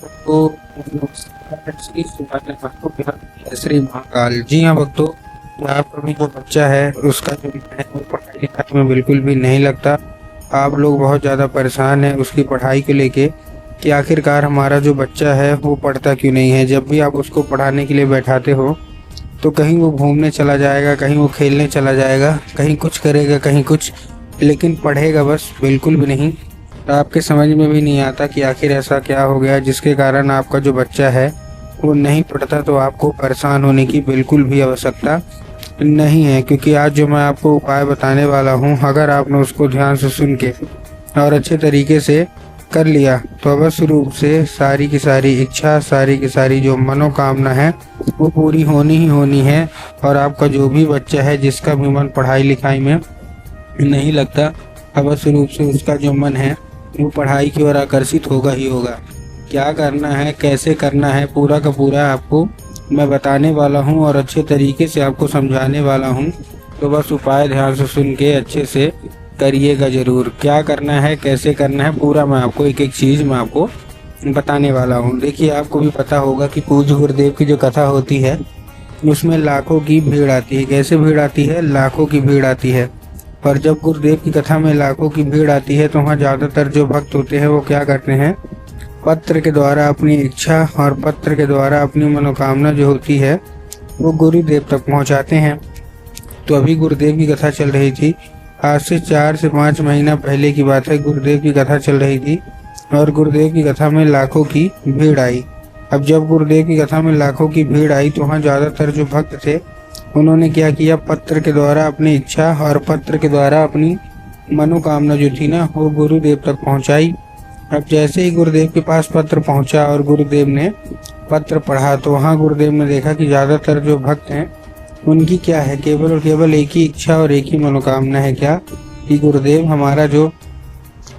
तो श्री महाकाल। जी हाँ भक्तों, तो आपका भी जो बच्चा है उसका जो मन है वो पढ़ाई लिखाई में बिल्कुल भी नहीं लगता। आप लोग बहुत ज़्यादा परेशान हैं उसकी पढ़ाई को लेके कि आखिरकार हमारा जो बच्चा है वो पढ़ता क्यों नहीं है। जब भी आप उसको पढ़ाने के लिए बैठाते हो तो कहीं वो घूमने चला जाएगा, कहीं वो खेलने चला जाएगा, कहीं कुछ करेगा, कहीं कुछ, लेकिन पढ़ेगा बस बिल्कुल भी नहीं। तो आपके समझ में भी नहीं आता कि आखिर ऐसा क्या हो गया जिसके कारण आपका जो बच्चा है वो नहीं पढ़ता। तो आपको परेशान होने की बिल्कुल भी आवश्यकता नहीं है, क्योंकि आज जो मैं आपको उपाय बताने वाला हूँ, अगर आपने उसको ध्यान से सुन के और अच्छे तरीके से कर लिया तो अवश्य रूप से सारी की सारी इच्छा, सारी की सारी जो मनोकामना है वो पूरी होनी ही होनी है। और आपका जो भी बच्चा है जिसका भी मन पढ़ाई लिखाई में नहीं लगता, अवश्य रूप से उसका जो मन है वो पढ़ाई की ओर आकर्षित होगा ही होगा। क्या करना है, कैसे करना है, पूरा का पूरा आपको मैं बताने वाला हूँ और अच्छे तरीके से आपको समझाने वाला हूँ। तो बस उपाय ध्यान से सुन के अच्छे से करिएगा ज़रूर। क्या करना है, कैसे करना है, पूरा मैं आपको एक एक चीज़ मैं आपको बताने वाला हूँ। देखिए, आपको भी पता होगा कि पूज्य गुरुदेव की जो कथा होती है उसमें लाखों की भीड़ आती है। कैसे भीड़ आती है? लाखों की भीड़ आती है। पर जब गुरुदेव की कथा में लाखों की भीड़ आती है तो वहाँ ज़्यादातर जो भक्त होते हैं वो क्या करते हैं, पत्र के द्वारा अपनी इच्छा और पत्र के द्वारा अपनी मनोकामना जो होती है वो गुरुदेव तक पहुँचाते हैं। तो अभी गुरुदेव की कथा चल रही थी, आज से 4 से 5 महीना पहले की बात है। गुरुदेव की कथा चल रही थी और गुरुदेव की कथा में लाखों की भीड़ आई। अब जब गुरुदेव की कथा में लाखों की भीड़ आई तो वहाँ ज़्यादातर जो भक्त थे उन्होंने क्या किया, पत्र के द्वारा अपनी इच्छा और पत्र के द्वारा अपनी मनोकामना जो थी ना वो गुरुदेव तक पहुँचाई। अब जैसे ही गुरुदेव के पास पत्र पहुँचा और गुरुदेव ने पत्र पढ़ा तो वहाँ गुरुदेव ने देखा कि ज़्यादातर जो भक्त हैं उनकी क्या है, केवल और केवल एक ही इच्छा और एक ही मनोकामना है। क्या कि गुरुदेव, हमारा जो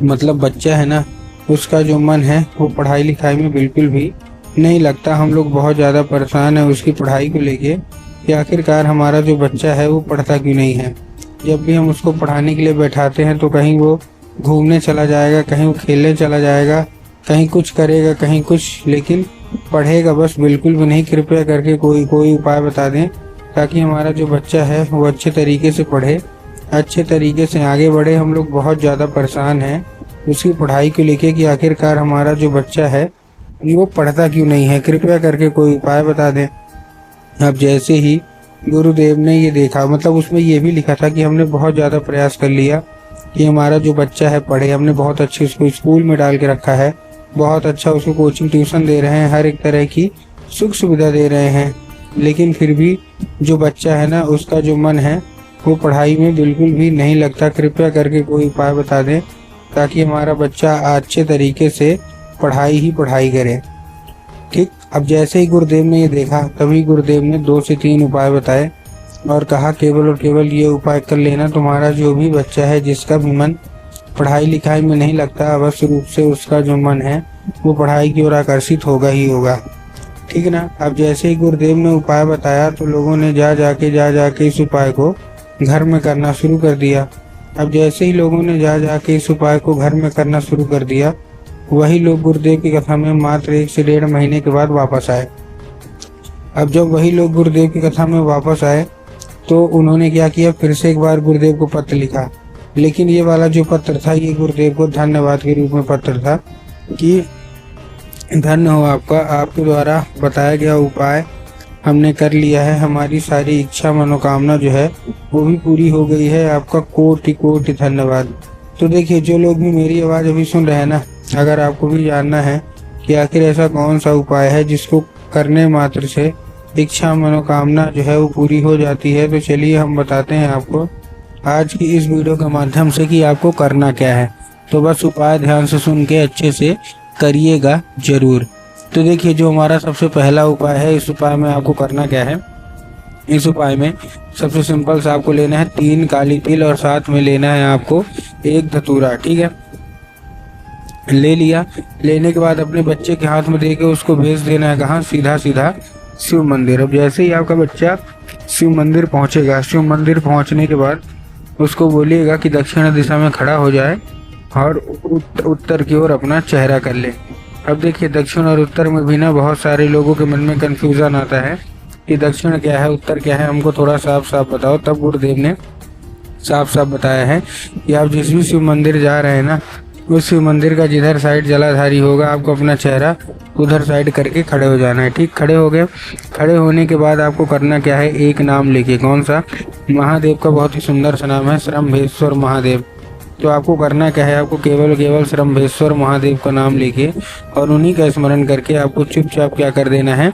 मतलब बच्चा है ना उसका जो मन है वो पढ़ाई लिखाई में बिल्कुल भी नहीं लगता। हम लोग बहुत ज़्यादा परेशान हैं उसकी पढ़ाई को लेके कि आखिरकार हमारा जो बच्चा है वो पढ़ता क्यों नहीं है। जब भी हम उसको पढ़ाने के लिए बैठाते हैं तो कहीं वो घूमने चला जाएगा, कहीं वो खेलने चला जाएगा, कहीं कुछ करेगा, कहीं कुछ, लेकिन पढ़ेगा बस बिल्कुल भी नहीं। कृपया करके कोई उपाय बता दें ताकि हमारा जो बच्चा है वो अच्छे तरीके से पढ़े, अच्छे तरीके से आगे बढ़े। हम लोग बहुत ज़्यादा परेशान हैं उसकी पढ़ाई को लेके कि आखिरकार हमारा जो बच्चा है वो पढ़ता क्यों नहीं है। कृपया करके कोई उपाय बता दें। अब जैसे ही गुरुदेव ने ये देखा, मतलब उसमें ये भी लिखा था कि हमने बहुत ज़्यादा प्रयास कर लिया कि हमारा जो बच्चा है पढ़े, हमने बहुत अच्छे उसको स्कूल में डाल के रखा है, बहुत अच्छा उसको कोचिंग ट्यूशन दे रहे हैं, हर एक तरह की सुख सुविधा दे रहे हैं, लेकिन फिर भी जो बच्चा है ना उसका जो मन है वो पढ़ाई में बिल्कुल भी नहीं लगता। कृपया करके कोई उपाय बता दें ताकि हमारा बच्चा अच्छे तरीके से पढ़ाई ही पढ़ाई करे। ठीक, अब जैसे ही गुरुदेव ने ये देखा तभी गुरुदेव ने 2 से 3 उपाय बताए और कहा केवल और केवल ये उपाय कर लेना, तुम्हारा जो भी बच्चा है जिसका भी मन पढ़ाई लिखाई में नहीं लगता, अवश्य रूप से उसका जो मन है वो पढ़ाई की ओर आकर्षित होगा ही होगा। ठीक ना। अब जैसे ही गुरुदेव ने उपाय बताया तो लोगों ने जा जाके इस उपाय को घर में करना शुरू कर दिया। अब जैसे ही लोगों ने जा जाके इस उपाय को घर में करना शुरू कर दिया, वही लोग गुरुदेव की कथा में मात्र 1 से 1.5 महीने के बाद वापस आए। अब जब वही लोग गुरुदेव की कथा में वापस आए तो उन्होंने क्या किया, फिर से एक बार गुरुदेव को पत्र लिखा। लेकिन ये वाला जो पत्र था ये गुरुदेव को धन्यवाद के रूप में पत्र था कि धन्य हो आपका, आपके द्वारा बताया गया उपाय हमने कर लिया है, हमारी सारी इच्छा मनोकामना जो है वो भी पूरी हो गई है, आपका कोटि कोटि धन्यवाद। तो देखिए, जो लोग भी मेरी आवाज़ अभी सुन रहे हैं ना, अगर आपको भी जानना है कि आखिर ऐसा कौन सा उपाय है जिसको करने मात्र से इच्छा मनोकामना जो है वो पूरी हो जाती है, तो चलिए हम बताते हैं आपको आज की इस वीडियो के माध्यम से कि आपको करना क्या है। तो बस उपाय ध्यान से सुन के अच्छे से करिएगा जरूर। तो देखिए, जो हमारा सबसे पहला उपाय है, इस उपाय में आपको करना क्या है। इस उपाय में सबसे सिंपल से आपको लेना है 3 काली तिल और साथ में लेना है आपको 1 धतूरा। ठीक है, ले लिया। लेने के बाद अपने बच्चे के हाथ में देके उसको भेज देना है कहाँ, सीधा सीधा शिव मंदिर। अब जैसे ही आपका बच्चा शिव मंदिर पहुँचेगा, शिव मंदिर पहुँचने के बाद उसको बोलिएगा कि दक्षिण दिशा में खड़ा हो जाए और उत्तर की ओर अपना चेहरा कर ले। अब देखिए दक्षिण और उत्तर में भी ना बहुत सारे लोगों के मन में कंफ्यूजन आता है कि दक्षिण क्या है उत्तर क्या है, हमको थोड़ा साफ साफ बताओ। तब गुरुदेव ने साफ साफ बताया है कि आप जिस भी शिव मंदिर जा रहे हैं ना, उस शिव मंदिर का जिधर साइड जलाधारी होगा आपको अपना चेहरा उधर साइड करके खड़े हो जाना है। ठीक, खड़े हो गए। खड़े होने के बाद आपको करना क्या है, एक नाम लेके, कौन सा, महादेव का बहुत ही सुंदर सा नाम है श्रम्भेश्वर महादेव। तो आपको करना क्या है, आपको केवल श्रम्भेश्वर महादेव का नाम लेके और उन्हीं का स्मरण करके आपको चुपचाप क्या कर देना है,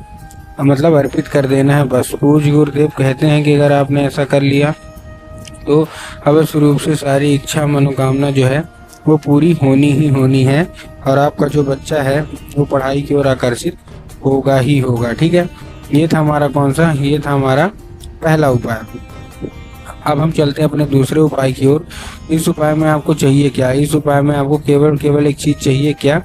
मतलब अर्पित कर देना है बस। पूज्य गुरुदेव कहते हैं कि अगर आपने ऐसा कर लिया तो अवश्य रूप से सारी इच्छा मनोकामना जो है वो पूरी होनी ही होनी है और आपका जो बच्चा है वो पढ़ाई की ओर आकर्षित होगा ही होगा। ठीक है, ये था हमारा कौन सा, ये था हमारा पहला उपाय। अब हम चलते हैं अपने दूसरे उपाय की ओर। इस उपाय में आपको चाहिए क्या, इस उपाय में आपको केवल एक चीज चाहिए क्या,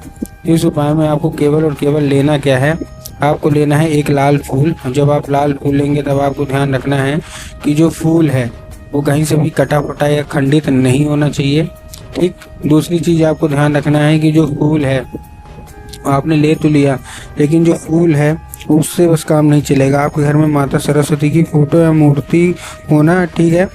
इस उपाय में आपको केवल और केवल लेना क्या है, आपको लेना है एक लाल फूल। जब आप लाल फूल लेंगे तब आपको ध्यान रखना है कि जो फूल है वो कहीं से भी कटा फटा या खंडित नहीं होना चाहिए। ठीक, दूसरी चीज आपको ध्यान रखना है कि जो फूल है आपने ले तो लिया, लेकिन जो फूल है उससे बस काम नहीं चलेगा। आपके घर में माता सरस्वती की फोटो या मूर्ति होना, ठीक है,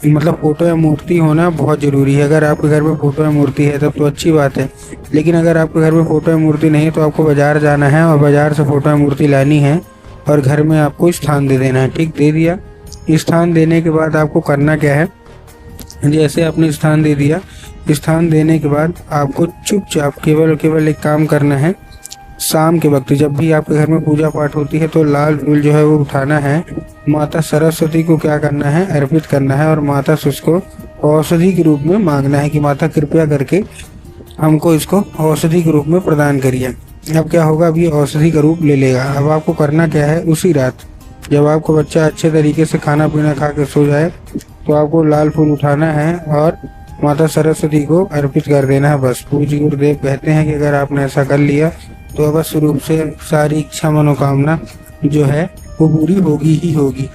मतलब फोटो या मूर्ति होना बहुत ज़रूरी है। अगर आपके घर में फोटो या मूर्ति है तब तो अच्छी बात है, लेकिन अगर आपके घर में फोटो या मूर्ति नहीं है तो आपको बाजार जाना है और बाजार से फोटो या मूर्ति लानी है और घर में आपको स्थान दे देना है। ठीक, दे दिया। स्थान देने के बाद आपको करना क्या है, जैसे आपने स्थान दे दिया, स्थान देने के बाद आपको चुपचाप केवल एक काम करना है। शाम के वक्त जब भी आपके घर में पूजा पाठ होती है तो लाल फूल जो है वो उठाना है, माता सरस्वती को क्या करना है, अर्पित करना है और माता से उसको औषधि के रूप में मांगना है कि माता कृपया करके हमको इसको औषधि के रूप में प्रदान करिए। अब क्या होगा, अब ये औषधि का रूप ले लेगा। अब आपको करना क्या है, उसी रात जब आपको बच्चा अच्छे तरीके से खाना पीना खा के सो जाए तो आपको लाल फूल उठाना है और माता सरस्वती को अर्पित कर देना है बस। पूज्य गुरुदेव कहते हैं कि अगर आपने ऐसा कर लिया तो अवश्य रूप से सारी इच्छा मनोकामना जो है वो पूरी होगी ही होगी।